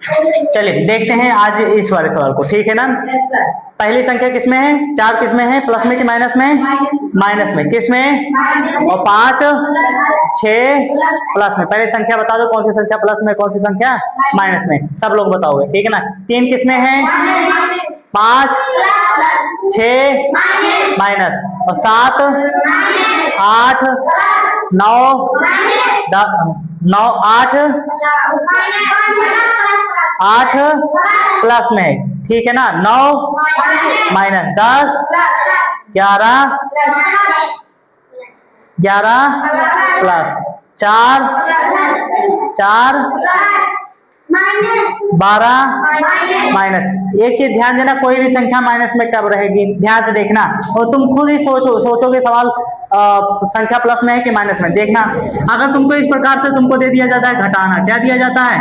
चलिए देखते हैं आज इस वाले सवाल को, ठीक है ना। पहली संख्या किसमें है? 4 किसमें है? प्लस में कि माइनस में? माइनस में। किसमें? और 5 6 प्लस में। पहले संख्या बता दो, कौन सी संख्या प्लस में, कौन सी संख्या माइनस में, सब लोग बताओगे, ठीक है ना। 3 किसमें है? 5 6 माइनस, और 7 8 9 9 8 8 प्लस में, ठीक है ना। 9 माइनस 10 11 प्लस 4 12 माइनस। एक चीज ध्यान देना, कोई भी संख्या माइनस में कब रहेगी, ध्यान से देखना, और तुम खुद ही सोचोगे सवाल संख्या प्लस में है कि माइनस में। देखना, अगर तुमको इस प्रकार से तुमको दे दिया जाता है घटाना, क्या दिया जाता है?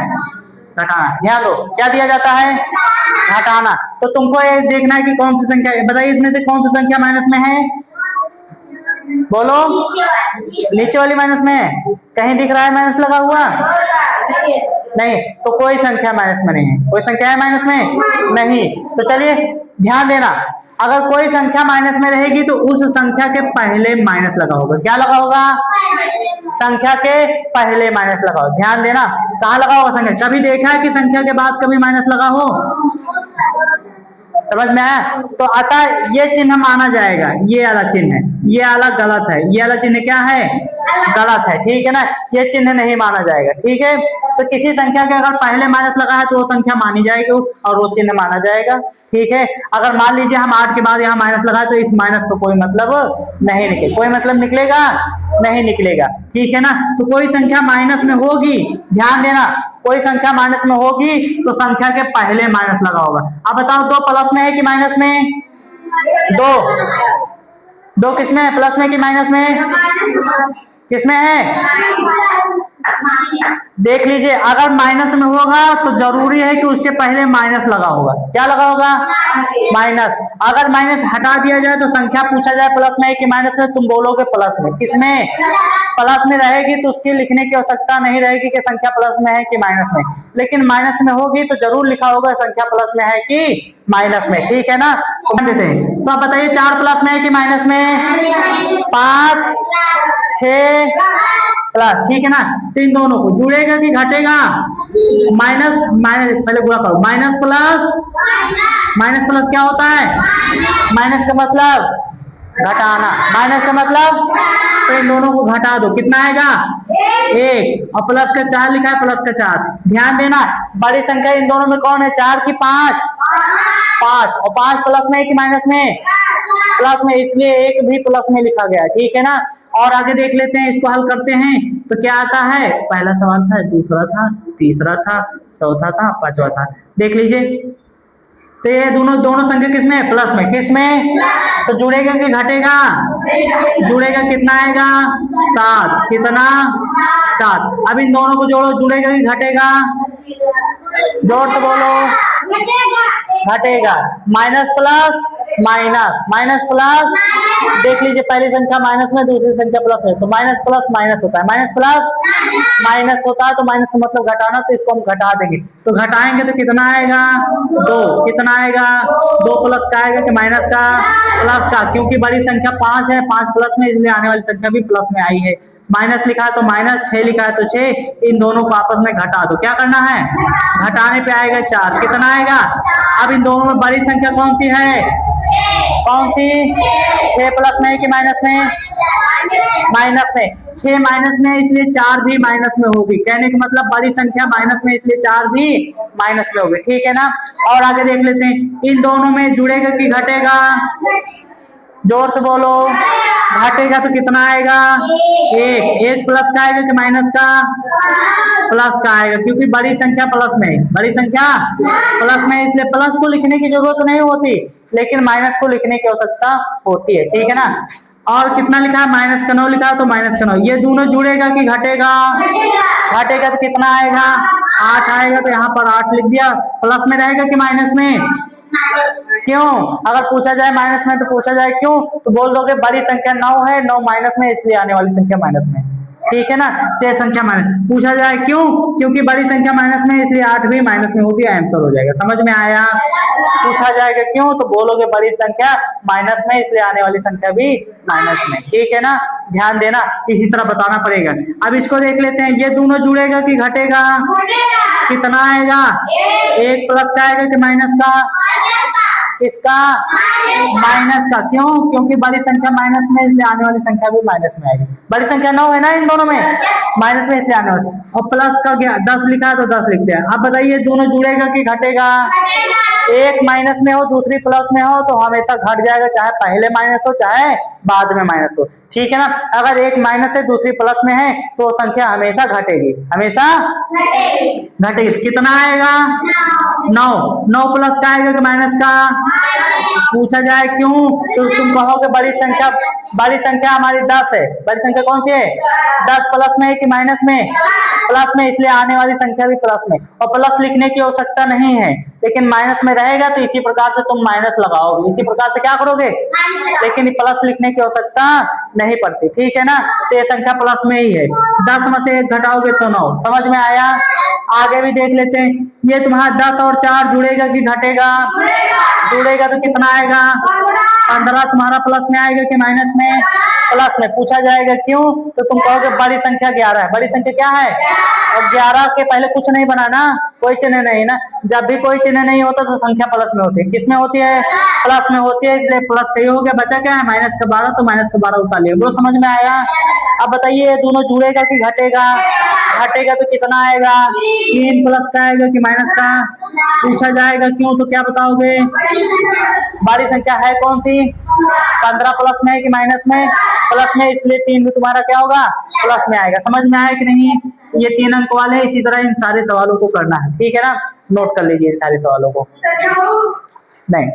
घटाना। ध्यान दो, क्या दिया जाता है? घटाना। तो तुमको ये देखना है कि कौन सी संख्या, बताइए इसमें से कौन सी संख्या माइनस में है? बोलो। नीचे वाली माइनस में है? कहीं दिख रहा है माइनस लगा हुआ? नहीं, तो कोई संख्या माइनस में नहीं है। कोई संख्या है माइनस में? नहीं। तो चलिए ध्यान देना, अगर कोई संख्या माइनस में रहेगी तो उस संख्या के पहले माइनस लगा होगा। क्या लगा होगा? संख्या के पहले माइनस लगा होगा। ध्यान देना, कहाँ लगा होगा संख्या? कभी देखा है कि संख्या के बाद कभी माइनस लगा हो? समझ में आया? तो अतः ये चिन्ह माना जाएगा, ये वाला चिन्ह है, ये वाला गलत है, ये वाला चिन्ह क्या है? गलत है, ठीक है ना। ये चिन्ह नहीं माना जाएगा, ठीक है। तो किसी संख्या के अगर पहले माइनस लगा है तो वो संख्या मानी जाएगी और वो चिन्ह माना जाएगा, ठीक है। अगर मान लीजिए हम 8 के बाद यहाँ माइनस लगाए तो इस माइनस को कोई मतलब नहीं निकलेगा, कोई मतलब निकलेगा नहीं निकलेगा, ठीक है ना। तो कोई संख्या माइनस में होगी, ध्यान देना, कोई संख्या माइनस में होगी तो संख्या के पहले माइनस लगा होगा। अब बताओ 2 प्लस में है कि माइनस में? 2 किसमें है? प्लस में कि माइनस में? किसमें है? देख लीजिए, अगर माइनस में होगा तो जरूरी है कि उसके पहले माइनस लगा होगा। क्या लगा होगा? माइनस। अगर माइनस हटा दिया जाए तो संख्या पूछा जाए प्लस में है कि माइनस में, तुम बोलोगे प्लस में। किसमें? प्लस में रहेगी तो उसकी लिखने की आवश्यकता नहीं रहेगी कि संख्या प्लस में है कि माइनस में, लेकिन माइनस में होगी तो जरूर लिखा होगा संख्या प्लस में है कि माइनस में, ठीक है ना। तो देते हैं, तो आप बताइए 4 प्लस में है कि माइनस में? 5 6 प्लस, ठीक है ना। तो इन दोनों को जुड़ेगा कि घटेगा? माइनस माइनस, पहले गुणा करो, माइनस प्लस क्या होता है? माइनस का मतलब घटाना, माइनस का मतलब, तो इन दोनों को घटा दो, कितना आएगा? 1, और प्लस का 4 लिखा है, प्लस का 4। ध्यान देना, बड़ी संख्या इन दोनों में कौन है? 4 की 5? 5, और 5 प्लस में है कि माइनस में? प्लस में, इसलिए 1 भी प्लस में लिखा गया, ठीक है ना। और आगे देख लेते हैं, इसको हल करते हैं तो क्या आता है। पहला सवाल था, दूसरा था, तीसरा था, चौथा था, पांचवा था, देख लीजिए। तो ये दोनों संख्या किसमें है? प्लस में। किसमें? तो जुड़ेगा कि घटेगा? जुड़ेगा, कितना आएगा? 7। कितना? 7। अब इन दोनों को जोड़ो, जुड़ेगा कि घटेगा? जोड़ तो बोलो। घटेगा। Minus plus minus, minus plus, देख लीजिए पहली संख्या माइनस में, दूसरी संख्या प्लस में, तो माइनस प्लस माइनस होता है, माइनस प्लस माइनस होता है, तो माइनस का मतलब घटाना, तो इसको हम घटा देंगे। तो घटाएंगे तो कितना आएगा? 2। कितना आएगा? 2 प्लस का आएगा कि माइनस का? प्लस का, क्योंकि बड़ी संख्या 5 है, 5 प्लस में, इसलिए आने वाली संख्या भी प्लस में आई है। माइनस लिखा है तो माइनस, 6 लिखा है तो 6, इन दोनों को आपस में घटा दो। क्या करना है? घटाने पे आएगा 4। कितना आएगा? अब इन दोनों में बड़ी संख्या कौन सी है? कौन सी? 6 प्लस में है कि माइनस में? माइनस में। 6 माइनस में, इसलिए 4 भी माइनस में होगी। कहने का मतलब बड़ी संख्या माइनस में, इसलिए 4 भी माइनस में होगी, ठीक है ना। और आगे देख लेते हैं, इन दोनों में जुड़ेगा कि घटेगा? जोर से बोलो। घटेगा तो कितना आएगा? 1 प्लस का आएगा कि माइनस का? प्लस का आएगा, क्योंकि बड़ी संख्या प्लस में, बड़ी संख्या प्लस में, इसलिए प्लस को लिखने की जरूरत नहीं होती, लेकिन माइनस को लिखने की आवश्यकता होती है, ठीक है ना। और कितना लिखा है? माइनस का 9 लिखा है, तो माइनस का 9। ये दोनों जुड़ेगा कि घटेगा? घटेगा तो कितना आएगा? 8 आएगा, तो यहाँ पर 8 लिख दिया। प्लस में रहेगा कि माइनस में? क्यों? अगर पूछा जाए माइनस में तो पूछा जाए क्यों, तो बोल दोगे बड़ी संख्या 9 है, 9 माइनस में, इसलिए आने वाली संख्या माइनस में। ठीक है ना। तो ये संख्या माइनस पूछा जाए क्यों, क्योंकि बड़ी संख्या माइनस में इसलिए 8 भी माइनस में होगी, आंसर हो जाएगा। समझ में आया। पूछा जाएगा क्यों तो बोलोगे बड़ी संख्या माइनस में इसलिए आने वाली संख्या भी माइनस में। ठीक है ना, ध्यान देना, इसी तरह बताना पड़ेगा। अब इसको देख लेते हैं, ये दोनों जुड़ेगा कि घटेगा, कितना आएगा, एक प्लस का आएगा कि माइनस का, इसका माइनस का। क्यों, क्योंकि बड़ी संख्या माइनस में इसलिए आने वाली संख्या भी माइनस में आएगी। बड़ी संख्या 9 है ना इन दोनों में, माइनस में इसलिए आने वाली, और प्लस का 10 लिखा है तो 10 लिखते हैं। अब बताइए दोनों जुड़ेगा कि घटेगा, एक माइनस में हो दूसरी प्लस में हो तो हमेशा घट जाएगा, चाहे पहले माइनस हो चाहे बाद में माइनस हो। ठीक है ना, अगर एक माइनस है दूसरी प्लस में है तो संख्या हमेशा घटेगी, हमेशा घटेगी। कितना आएगा, 9। 9 प्लस का आएगा कि माइनस का, पूछा जाए क्यों तो तुम कहोगे बड़ी संख्या हमारी 10 है। बड़ी संख्या कौन सी है, 10 प्लस में है कि माइनस में, प्लस में, इसलिए आने वाली संख्या भी प्लस में। और प्लस लिखने की आवश्यकता नहीं है, लेकिन माइनस में रहेगा तो इसी प्रकार से तुम माइनस लगाओगे, इसी प्रकार से क्या करोगे, लेकिन प्लस लिखने की आवश्यकता नहीं पड़ती। ठीक है ना, तो ये संख्या प्लस में ही है। 10 में से 1 घटाओगे तो 9। समझ में आया। आगे भी देख लेते हैं, ये तुम्हारा 10 और 4 जुड़ेगा कि घटेगा, जुड़ेगा तो कितना आएगा, 15 तुम्हारा प्लस में आएगा कि माइनस में, प्लस में। पूछा जाएगा क्यों तो तुम कहोगे बड़ी संख्या 11 है। बड़ी संख्या क्या है, और 11 के पहले कुछ नहीं बनाना, कोई चिन्ह नहीं ना। जब भी कोई चिन्ह नहीं होता तो संख्या प्लस में होती है, किस में होती है, प्लस में होती है, इसलिए प्लस का ही हो गया। बचा क्या है, माइनस का 12, तो माइनस का 12 उतार लिया। बोलो समझ में आया। अब बताइए दोनों जुड़ेगा कि घटेगा, घटेगा तो कितना आएगा, 3 प्लस का आएगा कि माइनस का। पूछा जाएगा क्यों तो क्या बताओगे, बड़ी संख्या है कौन सी, 15 प्लस में है कि माइनस में, प्लस में, इसलिए 3 भी तुम्हारा क्या होगा, प्लस में आएगा। समझ में आया कि नहीं। ये 3 अंक वाले, इसी तरह इन सारे सवालों को करना है। ठीक है ना, नोट कर लीजिए इन सारे सवालों को। नहीं